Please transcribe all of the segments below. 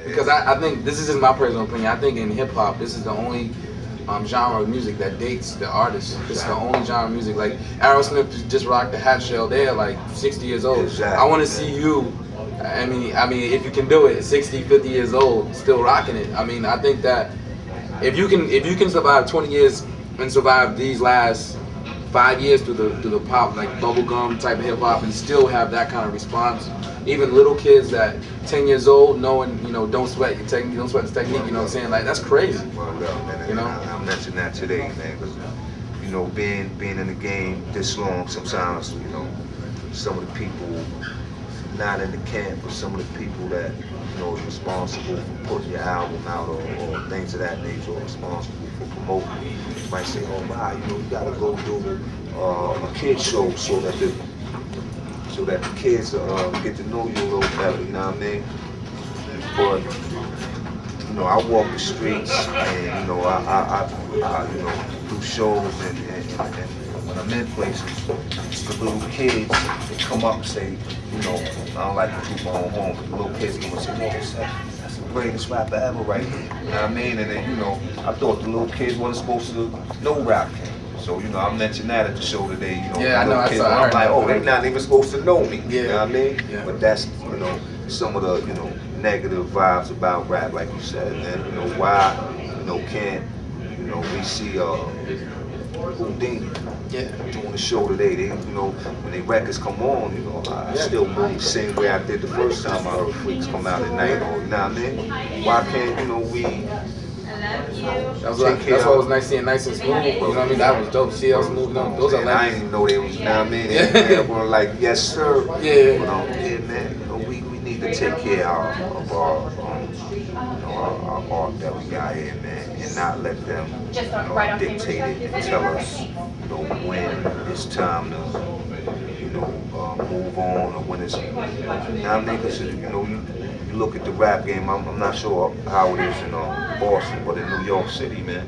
because I think this is just my personal opinion. I think in hip hop, this is the only genre of music that dates the artist. This is the only genre of music. Like Aerosmith just rocked the hat shell. They're like 60 years old. Exactly. I want to see you. I mean, if you can do it, 60, 50 years old, still rocking it. I mean, I think that if you can survive 20 years and survive these last 5 years through the pop like bubblegum type of hip hop and still have that kind of response, even little kids that 10 years old knowing don't sweat your technique, don't sweat the technique. You know what I'm saying? Like that's crazy. Well, man, You know? I mentioned that today, man, because being in the game this long, sometimes some of the people not in the camp, but some of the people that is responsible for putting your album out or things of that nature, or responsible for promoting it, might say, "Oh wow, you gotta go do a kid show so that the kids get to know you a little better." You know what I mean? But I walk the streets and I do shows and when I'm in places, the little kids they come up and say, I don't like to toot my own home, but the little kids come and say, that's the greatest rapper ever right here. You know what I mean? And then, I thought the little kids wasn't supposed to know rap. So, I mentioned that at the show today, Yeah, I know. little kids, I I'm heard like, that. oh, they not even supposed to know me. Yeah. You know what I mean? Yeah. But that's, some of the, negative vibes about rap, like you said, and why, can't, we see Houdini Yeah. doing the show today. They, when they records come on, I still move the same way I did the first time I heard Freaks come out at night, or you know what I mean? Why can't, we That's take care why it of was nice seeing Nice and Smooth. You know what I mean? That was dope. CL Smooth. Those are man, I legends. didn't even know they was, you know what I mean? They were like, yes sir. Yeah. But yeah, man, we need to take care of our art that we got here, man, and not let them dictate it and tell us, when it's time to, move on, or when it's, you know what I mean? Because, you look at the rap game, I'm not sure how it is in Boston, but in New York City, man,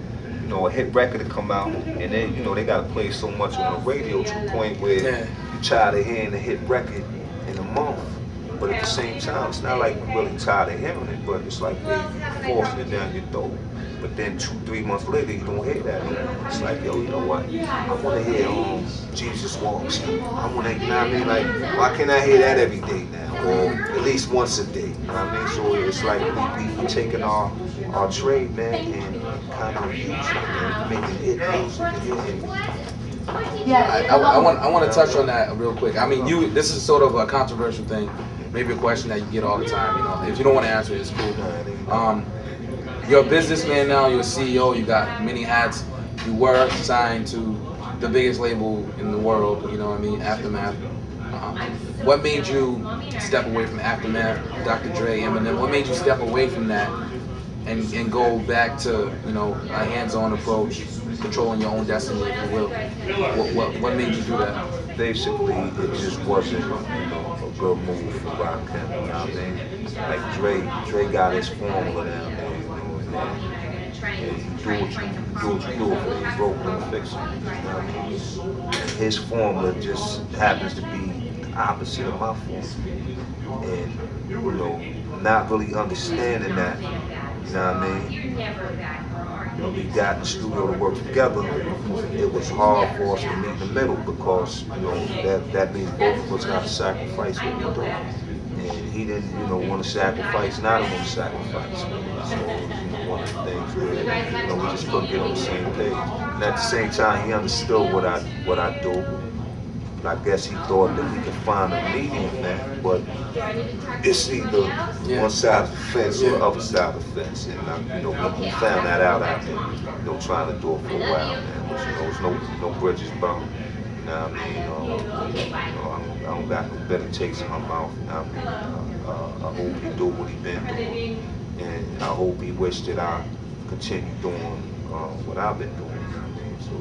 a hit record to come out, and then, they got to play so much on the radio to the point where Yeah. you tired of hearing the hit record in a month. But at the same time, it's not like we're really tired of hearing it, but it's like they forcing it down your throat. But then 2, 3 months later, you don't hear that anymore. It's like, yo, you know what? I want to hear Jesus Walks. I want to, you know what I mean? Like, why can't I hear that every day now? Or at least once a day. You know what I mean? So it's like we taking our trade, man, and kind of using it, man, making hit music and I want to touch on that real quick. I mean, this is sort of a controversial thing, maybe a question that you get all the time. If you don't want to answer it, it's cool. You're a businessman now. You're a CEO. You got many hats. You were signed to the biggest label in the world. You know what I mean? Aftermath. What made you step away from Aftermath, Dr. Dre, Eminem? What made you step away from that and go back to a hands-on approach, controlling your own destiny, if you will? What made you do that? Basically, it just wasn't, a good move for RAKIM, you know what I mean? Like Dre got his formula down there, and you do what you do. If it's broken, then fix it. You know what I mean? His formula just happens to be the opposite of my formula, and not really understanding that. You know what I mean? When we got in the studio to work together, it was hard for us to meet in the middle because, that means both of us got to sacrifice what we do. And he didn't, want to sacrifice, and I don't want to sacrifice. So it was, one of the things where, we just couldn't get on the same page. And at the same time, he understood what I do. I guess he thought that we could find a medium, man, but it's either one side of the fence or the other side of the fence. And we found that out after, trying to do it for a while, man. But it's no bridges burned. You know what I mean? I don't got no better taste in my mouth. You know what I mean? I hope he do what he been doing, and I hope he wish that I continue doing what I've been doing. You know what I mean? So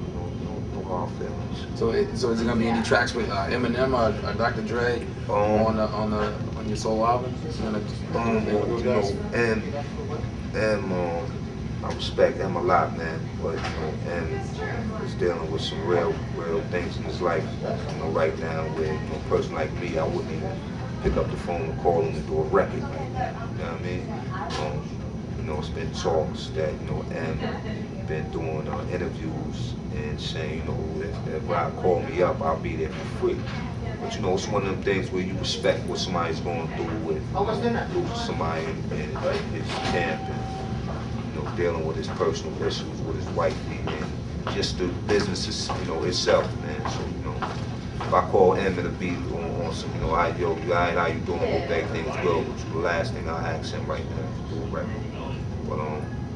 no hard feelings. So is it gonna be any tracks with Eminem or Dr. Dre on your solo album? I respect him a lot, man. But and he's dealing with some real things in his life, right now. Where a person like me, I wouldn't even pick up the phone and call them and do a record right now. You know what I mean? You know, it's been talks that, you know, M been doing interviews and saying, you know, if Rob call me up, I'll be there for free. But you know, it's one of them things where you respect what somebody's going through with losing somebody in his camp and, you know, dealing with his personal issues with his wifey and just the business, you know, itself, man. So, you know, if I call him and be on some, you know, yo, guy, how you doing? Hope everything's good with you. The last thing I ask him right now is do a record. But you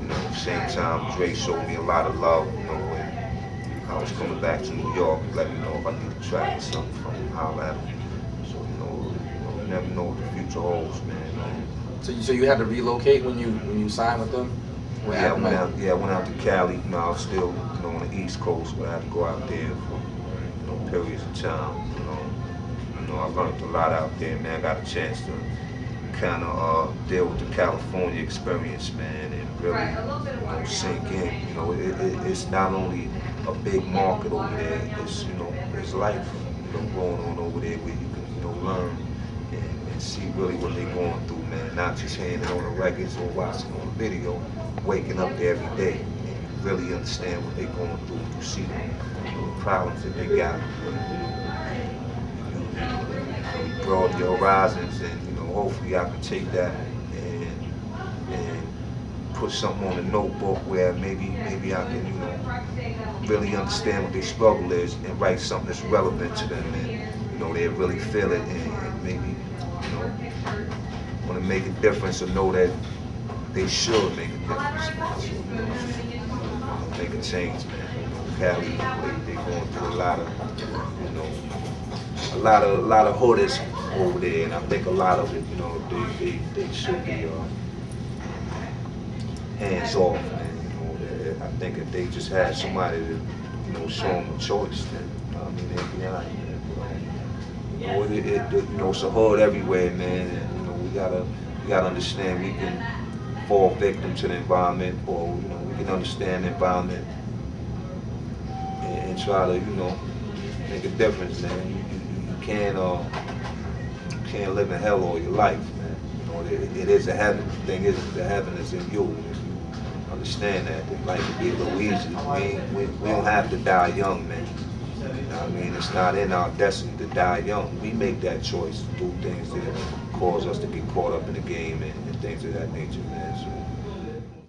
know, at the same time, Dre showed me a lot of love, you know, when I was coming back to New York, let me know if I need a track or something from him, holler at him. So, you never know what the future holds, man. So you had to relocate when you signed with them? Yeah, I went out to Cali. You know, I was still, you know, on the East Coast, but I had to go out there for, you know, periods of time. You know, I learned a lot out there, man. I got a chance to kind of deal with the California experience, man, and really, you know, sink in. You know, it's not only a big market over there. It's, you know, it's life, you know, going on over there where you can, you know, learn and see really what they're going through, man. Not just hearing it on the records or watching on the video, waking up there every day and you really understand what they're going through. You see the problems that they got. You broaden your horizons, and you know, hopefully I can take that and put something on a notebook where maybe I can, you know, really understand what their struggle is and write something that's relevant to them, and you know, they really feel it and maybe, you know, want to make a difference or know that they should make a difference. So, you know, make a change, man. You know, Cali, they going through a lot of, you know, a lot of hoodies over there, and I think a lot of it, you know, they should be hands off, man. You know, I think if they just had somebody to, you know, show them a choice, then I mean they'd be alright, man. You know, you know, it's a hood everywhere, man, and you know, we gotta understand we can fall victim to the environment, or you know, we can understand the environment and try to, you know, make a difference, man. You can't live in hell all your life, man. You know, it is a heaven. The thing is, the heaven is in you. If you understand that life will be a little easier. We don't have to die young, man. You know what I mean? It's not in our destiny to die young. We make that choice to do things that cause us to get caught up in the game and things of that nature, man. So,